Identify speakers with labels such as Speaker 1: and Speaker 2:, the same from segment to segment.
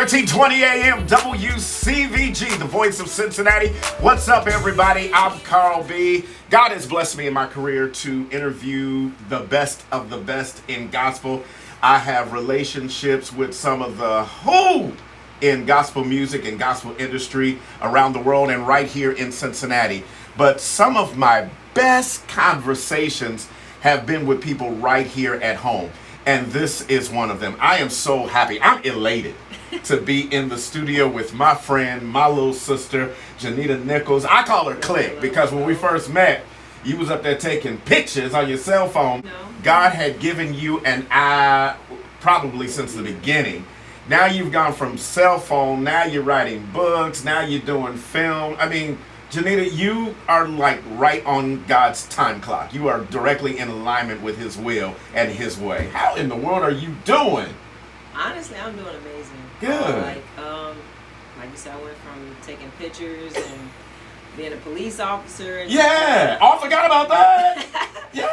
Speaker 1: 1320 AM WCVG, the voice of Cincinnati. What's up, everybody? I'm Carl B. God has blessed me in my career to interview the best of the best in gospel. I have relationships with some of the who in gospel music and gospel industry around the world and right here in Cincinnati. But some of my best conversations have been with people right here at home. And this is one of them. I am so happy. I'm elated to be in the studio with my friend, my little sister, Janita Nichols. I call her Click because when we first met, you was up there taking pictures on your cell phone. God had given you an eye probably since the beginning. Now you've gone from cell phone, now you're writing books, now you're doing film. I mean, Janita, you are like right on God's time clock. You are directly in alignment with His will and His way. How in the world are you doing?
Speaker 2: Honestly, I'm doing amazing.
Speaker 1: Good.
Speaker 2: Like you said, I went from taking pictures and being a police officer. And
Speaker 1: Yeah. Oh, I forgot about that. Yeah.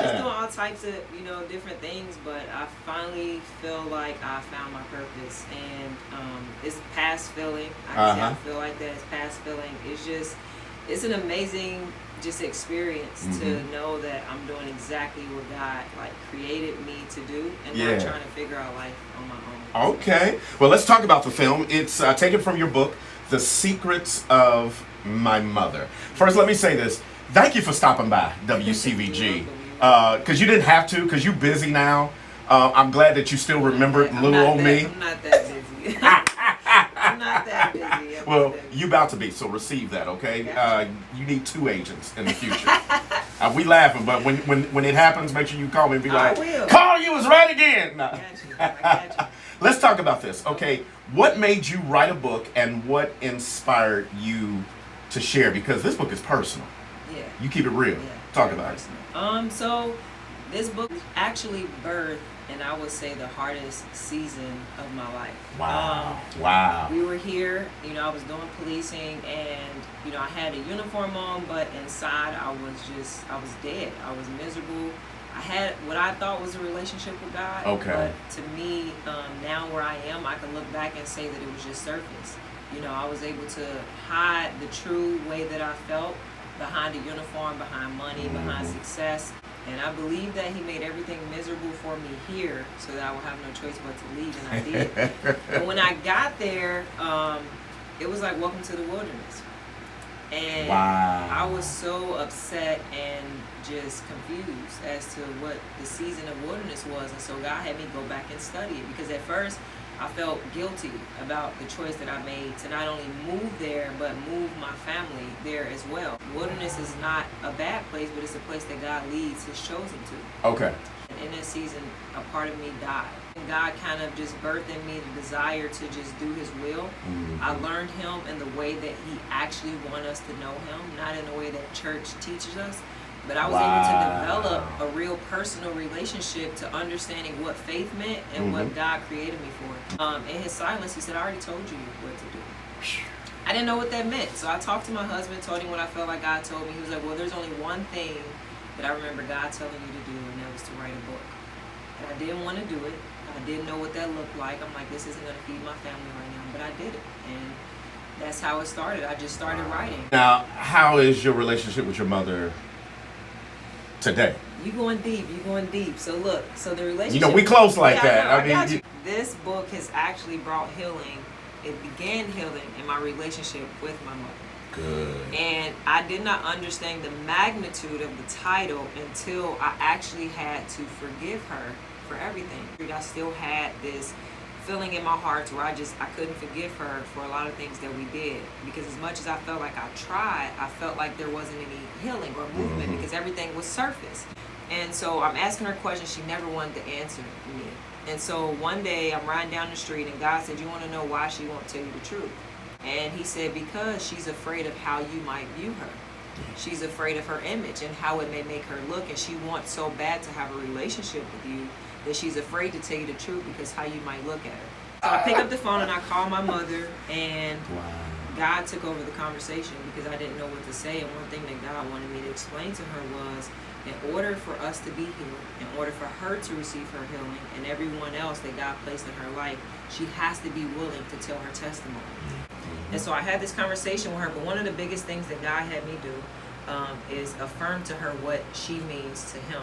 Speaker 2: Just doing all types of, different things. But I finally feel like I found my purpose. And it's past feeling. I feel like that. It's past feeling. It's an amazing experience to know that I'm doing exactly what God created me to do and not trying to figure out life on my own.
Speaker 1: Okay. Well, let's talk about the film. It's taken from your book, The Secrets of My Mother. First, let me say this. Thank you for stopping by WCVG. Because you didn't have to, because you're busy now. I'm glad that you still remembered little old me.
Speaker 2: I'm not that busy. I'm not that busy.
Speaker 1: Well, you about to be, so receive that, okay?
Speaker 2: Gotcha.
Speaker 1: You need 2 agents in the future. We laughing, but when it happens, make sure you call me and be like, Carl, you was right again. No.
Speaker 2: I got you.
Speaker 1: Let's talk about this, okay? What made you write a book and what inspired you to share? Because this book is personal.
Speaker 2: Yeah.
Speaker 1: You keep it real.
Speaker 2: Yeah,
Speaker 1: Talk about
Speaker 2: it. So this book actually birthed, and I would say the hardest season of my life.
Speaker 1: Wow. Wow.
Speaker 2: We were here, I was doing policing and, I had a uniform on, but inside I was dead. I was miserable. I had what I thought was a relationship with God.
Speaker 1: Okay.
Speaker 2: But to me, now where I am, I can look back and say that it was just surface. I was able to hide the true way that I felt behind a uniform, behind money, behind success. And I believe that He made everything miserable for me here so that I would have no choice but to leave, and I did. But when I got there, it was like welcome to the wilderness. And I was so upset and just confused as to what the season of wilderness was. And so God had me go back and study it, because at first I felt guilty about the choice that I made to not only move there, but move my family there as well. Wilderness is not a bad place, but it's a place that God leads His chosen to.
Speaker 1: Okay.
Speaker 2: And in that season, a part of me died. And God kind of just birthed in me the desire to just do His will. I learned Him in the way that He actually wants us to know Him, not in the way that church teaches us. But I was able to develop a real personal relationship to understanding what faith meant and what God created me for. In His silence, He said, I already told you what to do. I didn't know what that meant. So I talked to my husband, told him what I felt like God told me. He was like, well, there's only one thing that I remember God telling you to do, and that was to write a book. And I didn't want to do it. I didn't know what that looked like. I'm like, this isn't going to feed my family right now. But I did it. And that's how it started. I just started writing.
Speaker 1: Now, how is your relationship with your mother today?
Speaker 2: You going deep. So look, the relationship.
Speaker 1: We close like that.
Speaker 2: I got you. This book has actually brought healing. It began healing in my relationship with my mother.
Speaker 1: Good.
Speaker 2: And I did not understand the magnitude of the title until I actually had to forgive her for everything. I still had this feeling in my heart where I couldn't forgive her for a lot of things that we did, because as much as I felt like I tried, I felt like there wasn't any healing or movement because everything was surface. And so I'm asking her questions she never wanted to answer me. And so one day I'm riding down the street and God said, you want to know why she won't tell you the truth? And He said, because she's afraid of how you might view her. She's afraid of her image and how it may make her look, and she wants so bad to have a relationship with you that she's afraid to tell you the truth because how you might look at her. So I pick up the phone and I call my mother, and God took over the conversation because I didn't know what to say. And one thing that God wanted me to explain to her was, in order for us to be healed, in order for her to receive her healing, and everyone else that God placed in her life, she has to be willing to tell her testimony. And so I had this conversation with her, but one of the biggest things that God had me do is affirm to her what she means to him.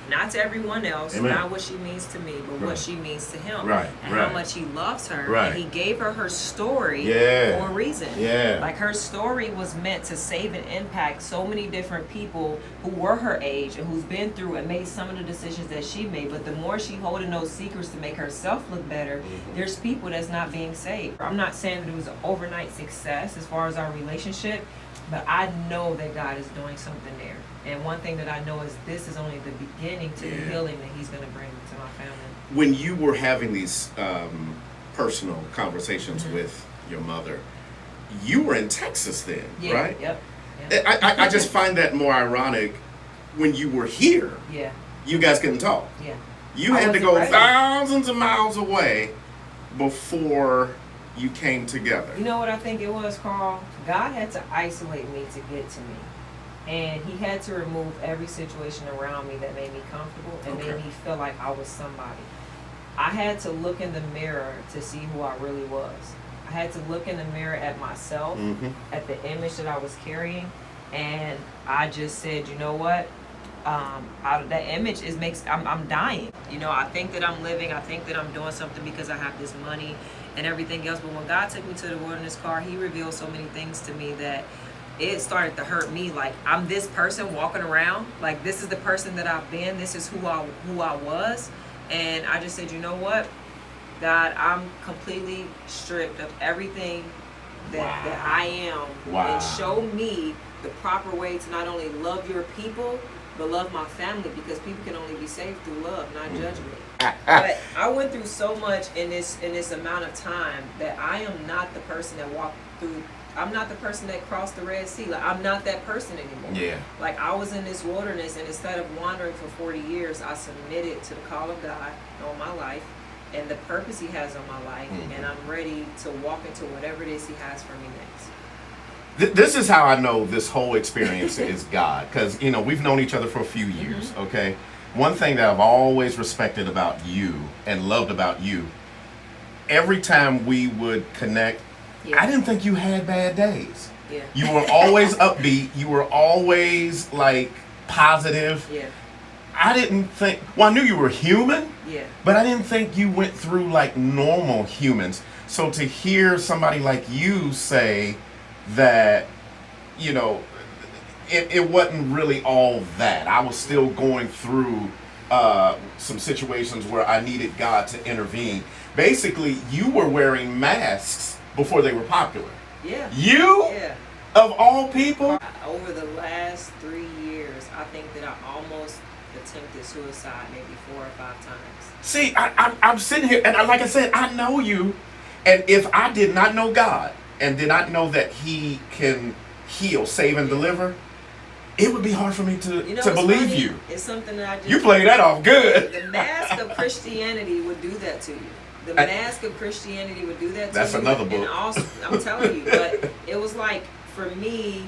Speaker 2: Not to everyone else,
Speaker 1: Amen.
Speaker 2: Not what she means to me, but what she means to him.
Speaker 1: Right,
Speaker 2: and
Speaker 1: right.
Speaker 2: how much he loves her.
Speaker 1: Right.
Speaker 2: And he gave her her story
Speaker 1: Yeah.
Speaker 2: for a reason.
Speaker 1: Yeah.
Speaker 2: Like, her story was meant to save and impact so many different people who were her age and who's been through and made some of the decisions that she made. But the more she holding those secrets to make herself look better, there's people that's not being saved. I'm not saying that it was an overnight success as far as our relationship, but I know that God is doing something there. And one thing that I know is this is only the beginning to the healing that he's going to bring to my family.
Speaker 1: When you were having these personal conversations with your mother, you were in Texas then, right?
Speaker 2: Yep.
Speaker 1: I just find that more ironic. When you were here, you guys couldn't talk.
Speaker 2: Yeah.
Speaker 1: You had to go thousands of miles away before you came together.
Speaker 2: You know what I think it was, Carl? God had to isolate me to get to me. And he had to remove every situation around me that made me comfortable and made me feel like I was somebody. I had to look in the mirror to see who I really was. I had to look in the mirror at myself, at the image that I was carrying, and I just said, you know what? That image I'm dying. You know, I think that I'm living, I think that I'm doing something because I have this money and everything else. But when God took me to the wilderness car, he revealed so many things to me that it started to hurt me. Like, I'm this person walking around, like, this is the person that I've been, this is who I was. And I just said, you know what, God, I'm completely stripped of everything that I am. And show me the proper way to not only love your people, but love my family, because people can only be saved through love, not judgment. But I went through so much in this amount of time that I am not the person that walked through. I'm not the person that crossed the Red Sea. Like, I'm not that person anymore.
Speaker 1: Yeah.
Speaker 2: Like, I was in this wilderness, and instead of wandering for 40 years, I submitted to the call of God on my life and the purpose he has on my life, and I'm ready to walk into whatever it is he has for me next.
Speaker 1: This is how I know this whole experience is God, because, you know, we've known each other for a few years, okay? One thing that I've always respected about you and loved about you, every time we would connect, I didn't think you had bad days.
Speaker 2: Yeah.
Speaker 1: You were always upbeat. You were always, like, positive.
Speaker 2: Yeah.
Speaker 1: I didn't think, well, I knew you were human, but I didn't think you went through like normal humans. So to hear somebody like you say that, you know, it wasn't really all that. I was still going through some situations where I needed God to intervene. Basically, you were wearing masks before they were popular.
Speaker 2: Yeah.
Speaker 1: You?
Speaker 2: Yeah.
Speaker 1: Of all people?
Speaker 2: Over the last 3 years, I think that I almost attempted suicide maybe 4 or 5 times.
Speaker 1: See, I'm sitting here, and like I said, I know you. And if I did not know God and did not know that he can heal, save, and deliver, it would be hard for me to believe you.
Speaker 2: It's something that I just...
Speaker 1: You play that off good.
Speaker 2: The mask of Christianity would do that to you. The mask of Christianity would do that to you.
Speaker 1: That's another book.
Speaker 2: And also, I'm telling you, but it was like, for me,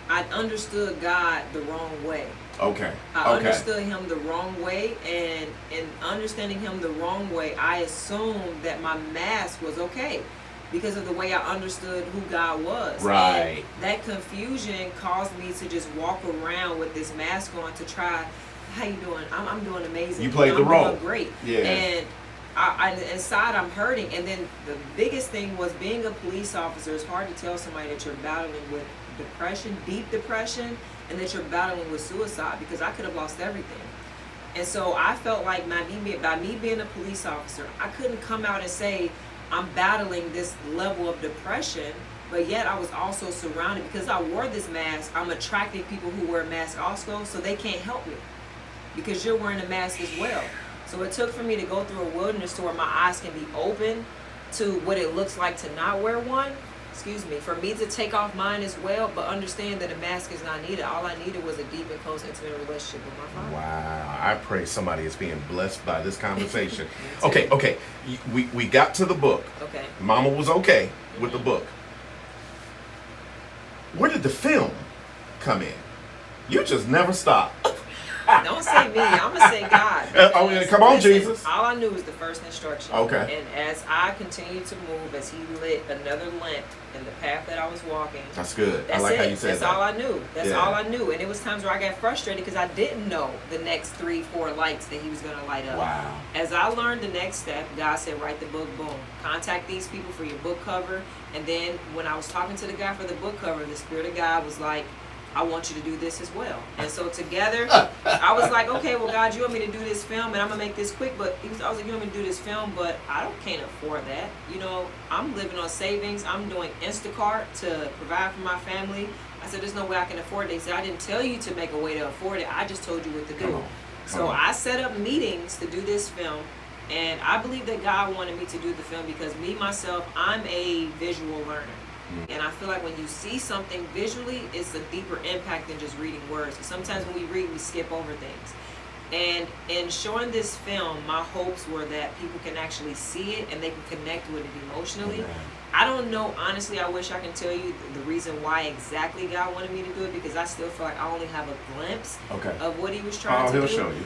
Speaker 2: I understood God the wrong way.
Speaker 1: Okay.
Speaker 2: I understood him the wrong way, and in understanding him the wrong way, I assumed that my mask was okay because of the way I understood who God was.
Speaker 1: Right.
Speaker 2: And that confusion caused me to just walk around with this mask on to try, how you doing? I'm doing amazing.
Speaker 1: You played the role.
Speaker 2: I'm doing great.
Speaker 1: Yeah.
Speaker 2: And I inside I'm hurting. And then the biggest thing was, being a police officer, it's hard to tell somebody that you're battling with depression, deep depression, and that you're battling with suicide, because I could have lost everything. And so I felt like by me being a police officer, I couldn't come out and say I'm battling this level of depression, but yet I was also surrounded, because I wore this mask, I'm attracting people who wear masks also, so they can't help me because you're wearing a mask as well. So it took for me to go through a wilderness to where my eyes can be open to what it looks like to not wear one. For me to take off mine as well, but understand that a mask is not needed. All I needed was a deep and close, intimate relationship with my Father.
Speaker 1: Wow. I pray somebody is being blessed by this conversation. Okay. We got to the book.
Speaker 2: Okay.
Speaker 1: Mama was okay with the book. did the film come in? You just never stop.
Speaker 2: Don't say me. I'm gonna say God.
Speaker 1: Oh, yeah, come on, Jesus.
Speaker 2: All I knew was the first instruction.
Speaker 1: Okay.
Speaker 2: And as I continued to move, as He lit another lamp in the path that I was walking.
Speaker 1: That's good.
Speaker 2: That's
Speaker 1: I like
Speaker 2: it.
Speaker 1: how you said
Speaker 2: That's
Speaker 1: that.
Speaker 2: all I knew. That's
Speaker 1: Yeah.
Speaker 2: all I knew. And it was times where I got frustrated because I didn't know the next 3-4 lights that He was gonna light up.
Speaker 1: Wow.
Speaker 2: As I learned the next step, God said, write the book, boom. Contact these people for your book cover. And then when I was talking to the guy for the book cover, the Spirit of God was like, I want you to do this as well. And so together, I was like, okay, well, God, you want me to do this film, and I'm going to make this quick. But I was like, you want me to do this film, but can't afford that. You know, I'm living on savings. I'm doing Instacart to provide for my family. I said, there's no way I can afford it. They said, I didn't tell you to make a way to afford it. I just told you what to do. So I set up meetings to do this film. And I believe that God wanted me to do the film because myself, I'm a visual learner. And I feel like when you see something visually, it's a deeper impact than just reading words. Sometimes when we read, we skip over things. And in showing this film, my hopes were that people can actually see it and they can connect with it emotionally.
Speaker 1: Okay.
Speaker 2: I don't know, honestly, I wish I can tell you the reason why exactly God wanted me to do it, because I still feel like I only have a glimpse of what He was trying to do.
Speaker 1: He'll show you.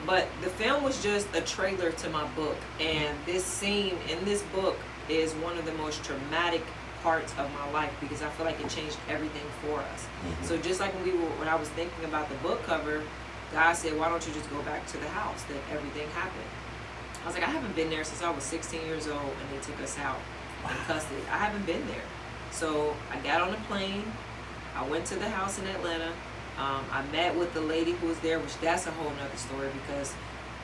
Speaker 2: But the film was just a trailer to my book. And this scene in this book is one of the most traumatic parts of my life because I feel like it changed everything for us. So just like when I was thinking about the book cover, God said, why don't you just go back to the house that everything happened? I was like, I haven't been there since I was 16 years old and they took us out in custody. I haven't been there. So I got on a plane. I went to the house in Atlanta. I met with the lady who was there, which that's a whole nother story because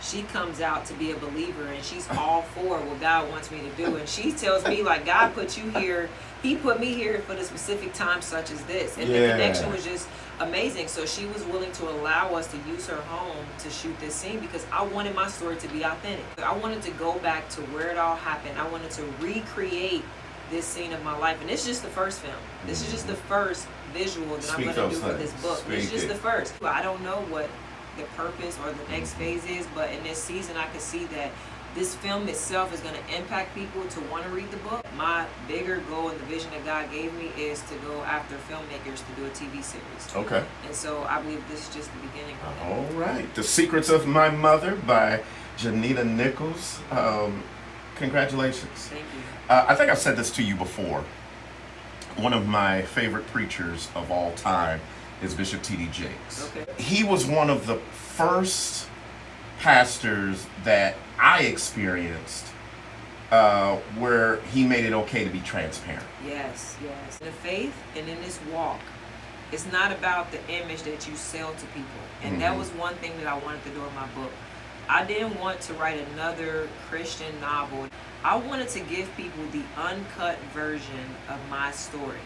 Speaker 2: she comes out to be a believer and she's all for what God wants me to do. And she tells me, like, God put you here. He put me here for the specific time such as this. And the connection was just amazing. So she was willing to allow us to use her home to shoot this scene because I wanted my story to be authentic. I wanted to go back to where it all happened. I wanted to recreate this scene of my life. And this is just the first film. This is just the first visual that I'm going to do for this book. This is just the first. I don't know what the purpose or the next phase is, but in this season I could see that this film itself is going to impact people to want to read the book. My bigger goal and the vision that God gave me is to go after filmmakers to do a TV series. Okay. And so I believe this is just the beginning of that.
Speaker 1: All right. The Secrets of My Mother by Janita Nichols. Congratulations.
Speaker 2: Thank you.
Speaker 1: I think I've said this to you before. One of my favorite preachers of all time is Bishop T.D. Jakes.
Speaker 2: Okay.
Speaker 1: He was one of the first pastors that I experienced where he made it okay to be transparent.
Speaker 2: Yes, yes. In the faith and in this walk, it's not about the image that you sell to people. And that was one thing that I wanted to do in my book. I didn't want to write another Christian novel. I wanted to give people the uncut version of my story.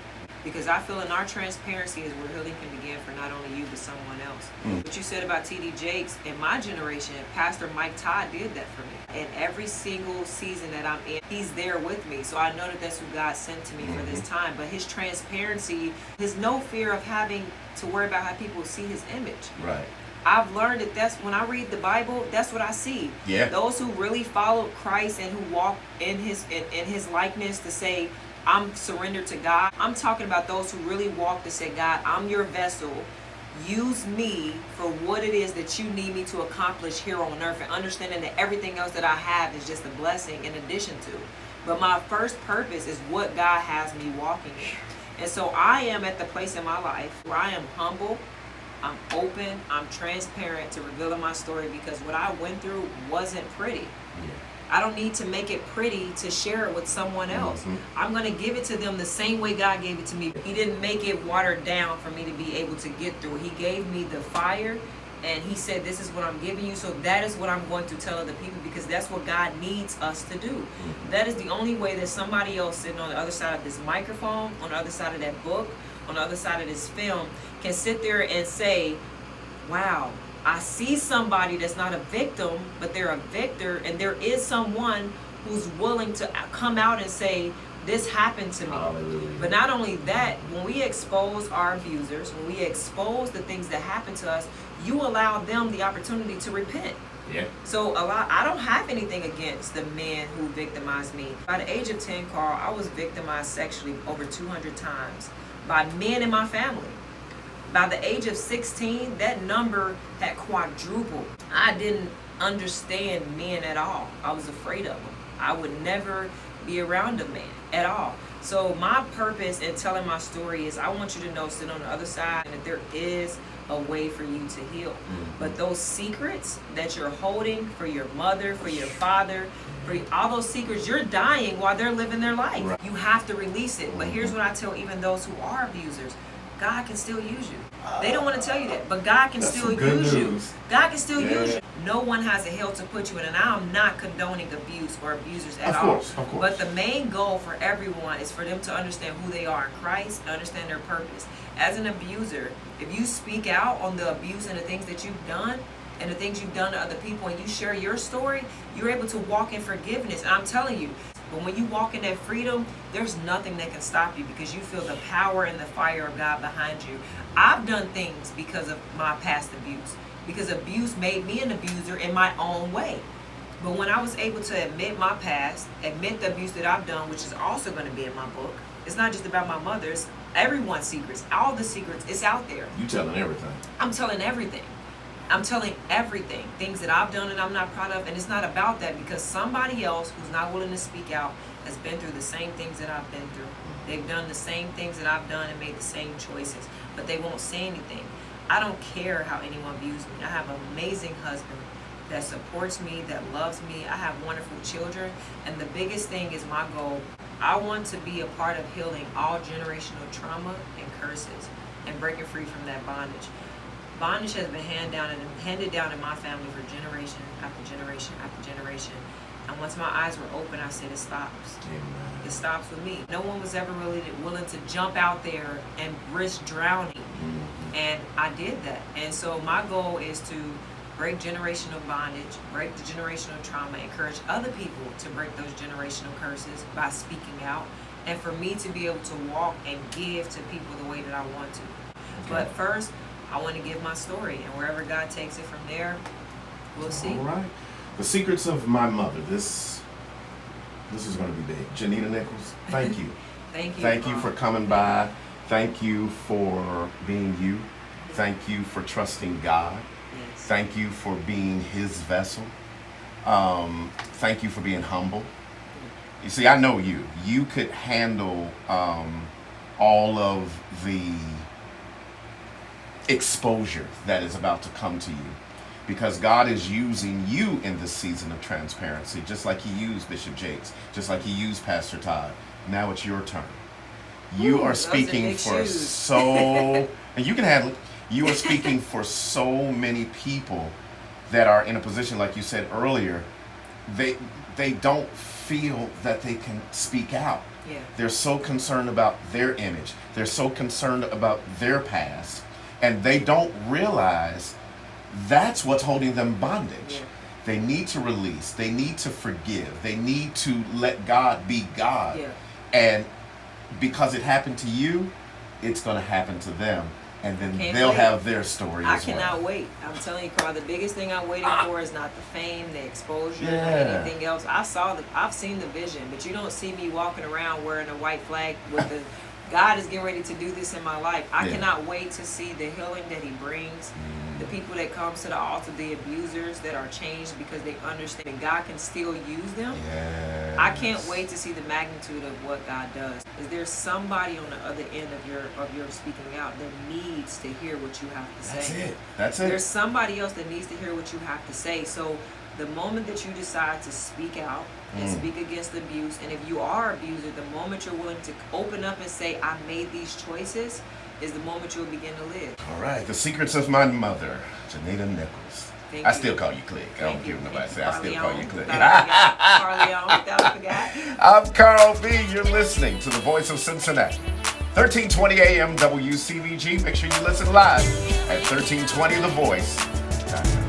Speaker 2: Because I feel in our transparency is where healing can begin for not only you, but someone else. What you said about T.D. Jakes, in my generation, Pastor Mike Todd did that for me. And every single season that I'm in, he's there with me. So I know that that's who God sent to me for this time. But his transparency, his no fear of having to worry about how people see his image.
Speaker 1: Right.
Speaker 2: I've learned that that's when I read the Bible, that's what I see.
Speaker 1: Yeah.
Speaker 2: Those who really followed Christ and who walk in his likeness to say, I'm surrendered to God. I'm talking about those who really walk to say, God, I'm your vessel. Use me for what it is that you need me to accomplish here on earth, and understanding that everything else that I have is just a blessing in addition to. But my first purpose is what God has me walking in. And so I am at the place in my life where I am humble, I'm open, I'm transparent to revealing my story because what I went through wasn't pretty. I don't need to make it pretty to share it with someone else. I'm going to give it to them the same way God gave it to me. He didn't make it watered down for me to be able to get through. He gave me the fire and he said, this is what I'm giving you. So that is what I'm going to tell other people because that's what God needs us to do. That is the only way that somebody else sitting on the other side of this microphone, on the other side of that book, on the other side of this film can sit there and say, wow, I see somebody that's not a victim, but they're a victor, and there is someone who's willing to come out and say, this happened to me. Hallelujah. But not only that, when we expose our abusers, when we expose the things that happen to us, you allow them the opportunity to repent. Yeah. So I don't have anything against the men who victimized me. By the age of 10, Carl, I was victimized sexually over 200 times by men in my family. By the age of 16, that number had quadrupled. I didn't understand men at all. I was afraid of them. I would never be around a man at all. So my purpose in telling my story is I want you to know, sit on the other side, and that there is a way for you to heal. But those secrets that you're holding for your mother, for your father, for all those secrets, you're dying while they're living their life. Right. You have to release it. But here's what I tell even those who are abusers. God can still use you. They don't want to tell you that, but God can still use you. God can still use you. No one has a hell to put you in, and I'm not condoning abuse or abusers at all. Of course. But the main goal for everyone is for them to understand who they are in Christ, understand their purpose. As an abuser, if you speak out on the abuse and the things that you've done, and the things you've done to other people, and you share your story, you're able to walk in forgiveness. And I'm telling you, but when you walk in that freedom, there's nothing that can stop you, because you feel the power and the fire of God behind you. I've done things because of my past abuse, because abuse made me an abuser in my own way. But when I was able to admit my past, admit the abuse that I've done, which is also going to be in my book. It's not just about my mother's, everyone's secrets, all the secrets, it's out there.
Speaker 1: You telling everything.
Speaker 2: I'm telling everything. I'm telling everything, things that I've done and I'm not proud of, and it's not about that, because somebody else who's not willing to speak out has been through the same things that I've been through. They've done the same things that I've done and made the same choices, but they won't say anything. I don't care how anyone views me. I have an amazing husband that supports me, that loves me. I have wonderful children, and the biggest thing is my goal. I want to be a part of healing all generational trauma and curses and breaking free from that bondage. Bondage has been handed down in my family for generation after generation after generation. And once my eyes were open, I said, it stops. Amen. It stops with me. No one was ever really willing to jump out there and risk drowning. And I did that. And so my goal is to break generational bondage, break the generational trauma, encourage other people to break those generational curses by speaking out, and for me to be able to walk and give to people the way that I want to. Okay. But first, I want to give my story, and wherever God takes it from there, we'll see.
Speaker 1: All right. The secrets of my mother. This is going to be big. Janita Nichols, thank you.
Speaker 2: Thank you.
Speaker 1: Thank you for coming by. Thank you for being you. Thank you for trusting God.
Speaker 2: Yes.
Speaker 1: Thank you for being His vessel. Thank you for being humble. You see, I know you. You could handle all of the exposure that is about to come to you, because God is using you in this season of transparency, just like He used Bishop Jakes, just like He used Pastor Todd. Now it's your turn. You are speaking for and you can handle it. You are speaking for so many people that are in a position, like you said earlier, they don't feel that they can speak out.
Speaker 2: Yeah.
Speaker 1: They're so concerned about their image. They're so concerned about their past. And they don't realize that's what's holding them bondage.
Speaker 2: Yeah.
Speaker 1: They need to release. They need to forgive. They need to let God be God.
Speaker 2: Yeah.
Speaker 1: And because it happened to you, it's going to happen to them. And then they'll
Speaker 2: wait.
Speaker 1: Have their story
Speaker 2: I
Speaker 1: as well.
Speaker 2: cannot wait. I'm telling you, Carl, the biggest thing I'm waiting for is not the fame, the exposure, or
Speaker 1: Yeah.
Speaker 2: anything else. I've seen the vision, but you don't see me walking around wearing a white flag with the God is getting ready to do this in my life. I cannot wait to see the healing that He brings, the people that comes to the altar, the abusers that are changed because they understand that God can still use them.
Speaker 1: Yes.
Speaker 2: I can't wait to see the magnitude of what God does. Is there somebody on the other end of your speaking out that needs to hear what you have to say?
Speaker 1: That's it.
Speaker 2: There's somebody else that needs to hear what you have to say. So the moment that you decide to speak out and speak against abuse, and if you are an abuser, the moment you're willing to open up and say, I made these choices, is the moment you'll begin to live.
Speaker 1: All right. The secrets of my mother, Janita Nichols.
Speaker 2: Thank
Speaker 1: I
Speaker 2: you.
Speaker 1: still call you Click. I don't care what nobody say. I still call you Click.
Speaker 2: Carleon,
Speaker 1: I'm Carl B. You're listening to the Voice of Cincinnati. 1320 AM WCVG. Make sure you listen live at 1320 The Voice.